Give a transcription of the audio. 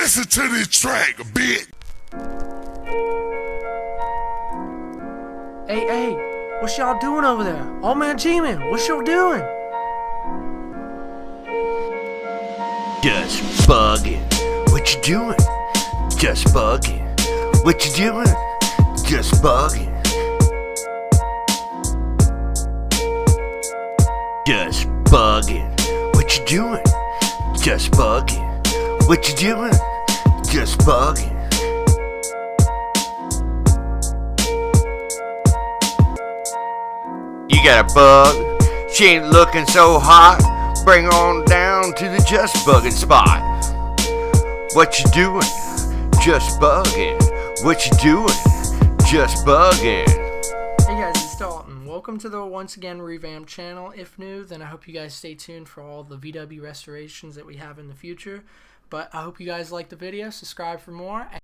Listen to this track, bitch. Hey, what y'all doing over there? Old man G-Man, what y'all doing? Just bugging. What you doing? Just bugging. What you doing? Just bugging. Just bugging. What you doing? Just bugging. What you doing? Just bugging. You got a bug? She ain't looking so hot. Bring her on down to the just bugging spot. What you doing? Just bugging. What you doing? Just bugging. Hey guys, it's Dalton. Welcome to the once again revamped channel. If new, then I hope you guys stay tuned for all the VW restorations that we have in the future. But I hope you guys like the video. Subscribe for more.